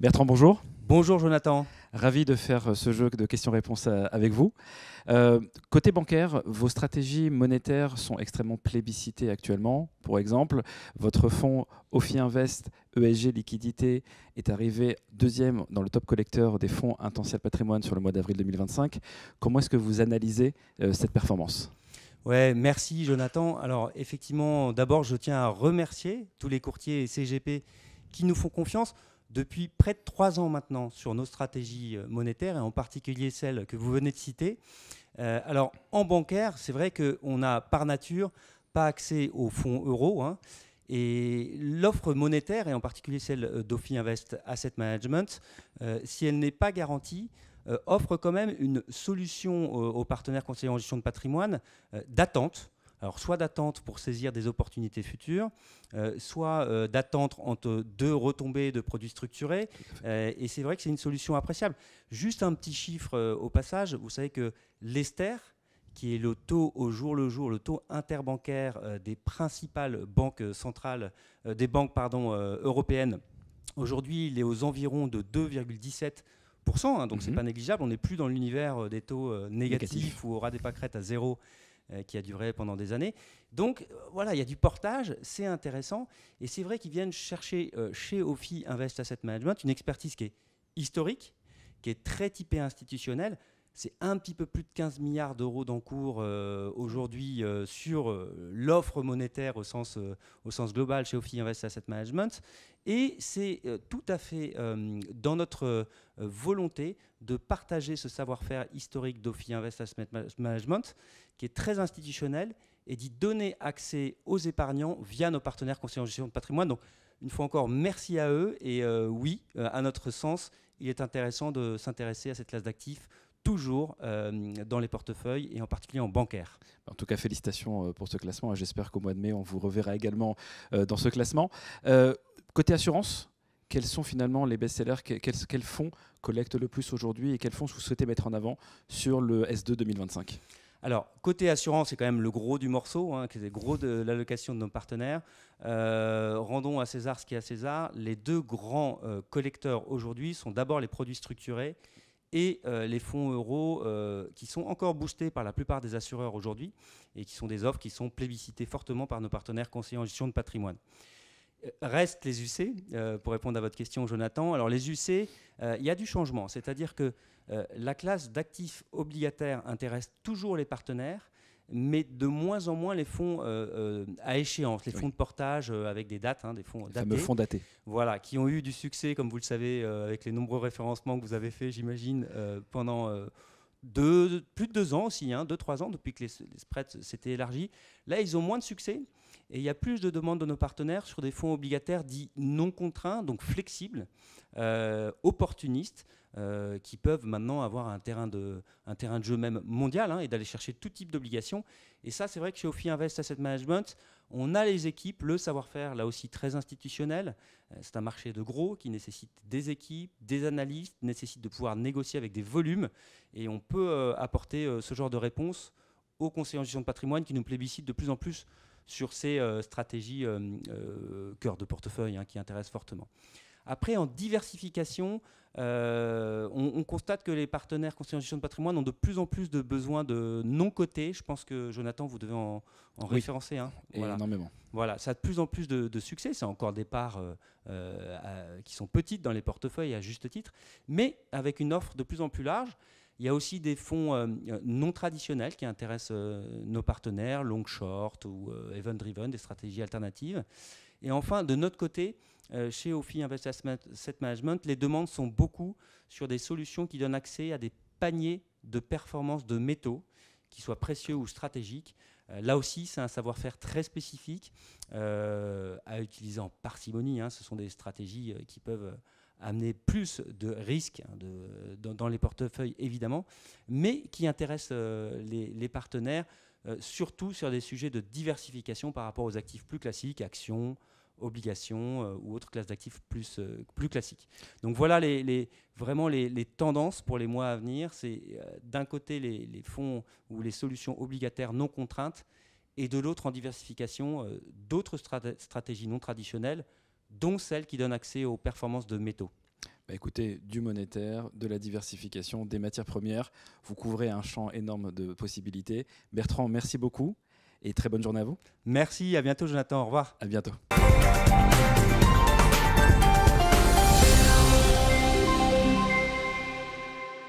Bertrand, bonjour. Bonjour Jonathan. Ravi de faire ce jeu de questions-réponses avec vous. Côté bancaire, vos stratégies monétaires sont extrêmement plébiscitées actuellement. Pour exemple, votre fonds OFI Invest ESG Liquidité est arrivé deuxième dans le top collecteur des fonds Intentiel Patrimoine sur le mois d'avril 2025. Comment est-ce que vous analysez cette performance ? Ouais, merci Jonathan. Alors effectivement, d'abord je tiens à remercier tous les courtiers et CGP qui nous font confiance depuis près de 3 ans maintenant sur nos stratégies monétaires et en particulier celles que vous venez de citer. Alors en bancaire, c'est vrai qu'on n'a par nature pas accès aux fonds euros, hein, et l'offre monétaire, et en particulier celle d'OFI Invest Asset Management, si elle n'est pas garantie, offre quand même une solution aux partenaires conseillers en gestion de patrimoine d'attente. Alors, soit d'attente pour saisir des opportunités futures, soit d'attente entre deux retombées de produits structurés. Et c'est vrai que c'est une solution appréciable. Juste un petit chiffre au passage. Vous savez que l'Ester, qui est le taux au jour le jour, le taux interbancaire des principales banques centrales, des banques européennes, aujourd'hui, il est aux environs de 2,17%, hein, donc c'est pas négligeable. On n'est plus dans l'univers des taux négatifs où aura des pâquerettes à zéro qui a duré pendant des années. Donc voilà, il y a du portage, c'est intéressant. Et c'est vrai qu'ils viennent chercher chez OFI Invest Asset Management une expertise qui est historique, qui est très typée institutionnelle. C'est un petit peu plus de 15 milliards d'euros d'encours aujourd'hui sur l'offre monétaire au sens global chez OFI Invest Asset Management. Et c'est tout à fait dans notre volonté de partager ce savoir-faire historique d'OFI Invest Asset Management, qui est très institutionnel, et d'y donner accès aux épargnants via nos partenaires conseillers en gestion de patrimoine. Donc, une fois encore, merci à eux. Et oui, à notre sens, il est intéressant de s'intéresser à cette classe d'actifs toujours dans les portefeuilles et en particulier en bancaire. En tout cas, félicitations pour ce classement. J'espère qu'au mois de mai, on vous reverra également dans ce classement. Côté assurance, quels sont finalement les best-sellers ? Quels fonds collectent le plus aujourd'hui et quels fonds vous souhaitez mettre en avant sur le S2 2025 ? Alors, côté assurance, c'est quand même le gros du morceau, hein, c'est le gros de l'allocation de nos partenaires. Rendons à César ce qui est à César. Les deux grands collecteurs aujourd'hui sont d'abord les produits structurés et les fonds euros qui sont encore boostés par la plupart des assureurs aujourd'hui et qui sont des offres qui sont plébiscitées fortement par nos partenaires conseillers en gestion de patrimoine. Restent les UC, pour répondre à votre question, Jonathan. Alors les UC, il y a du changement, c'est-à-dire que la classe d'actifs obligataires intéresse toujours les partenaires, mais de moins en moins les fonds à échéance, les fonds de portage avec des dates, hein, des fonds datés. Fameux fonds datés. Voilà, qui ont eu du succès, comme vous le savez, avec les nombreux référencements que vous avez faits, j'imagine, pendant plus de 2 ans aussi, 2-3 ans, depuis que les spreads s'étaient élargis. Là, ils ont moins de succès. Et il y a plus de demandes de nos partenaires sur des fonds obligataires dits non contraints, donc flexibles, opportunistes, qui peuvent maintenant avoir un terrain de jeu même mondial, hein, et d'aller chercher tout type d'obligations. Et ça, c'est vrai que chez OFI Invest Asset Management, on a les équipes, le savoir-faire, là aussi très institutionnel. C'est un marché de gros qui nécessite des équipes, des analystes, nécessite de pouvoir négocier avec des volumes. Et on peut apporter ce genre de réponse aux conseillers en gestion de patrimoine qui nous plébiscitent de plus en plus sur ces stratégies cœur de portefeuille, hein, qui intéressent fortement. Après, en diversification, on constate que les partenaires conseillers en gestion de patrimoine ont de plus en plus de besoins de non-cotés. Je pense que, Jonathan, vous devez en référencer. Hein. Voilà. Énormément. Voilà, ça a de plus en plus de succès. C'est encore des parts qui sont petites dans les portefeuilles, à juste titre, mais avec une offre de plus en plus large. Il y a aussi des fonds non traditionnels qui intéressent nos partenaires, long short ou event-driven, des stratégies alternatives. Et enfin, de notre côté, chez OFI Invest Asset Management, les demandes sont beaucoup sur des solutions qui donnent accès à des paniers de performance de métaux, qui soient précieux ou stratégiques. Là aussi, c'est un savoir-faire très spécifique à utiliser en parcimonie, hein. Ce sont des stratégies qui peuvent amener plus de risques, hein, dans les portefeuilles évidemment, mais qui intéressent les partenaires, surtout sur des sujets de diversification par rapport aux actifs plus classiques, actions, obligations ou autres classes d'actifs plus classiques. Donc voilà vraiment les tendances pour les mois à venir. C'est d'un côté les fonds ou les solutions obligataires non contraintes et de l'autre en diversification d'autres stratégies non traditionnelles, dont celles qui donnent accès aux performances de métaux. Écoutez, du monétaire, de la diversification, des matières premières, vous couvrez un champ énorme de possibilités. Bertrand, merci beaucoup et très bonne journée à vous. Merci, à bientôt Jonathan, au revoir. À bientôt.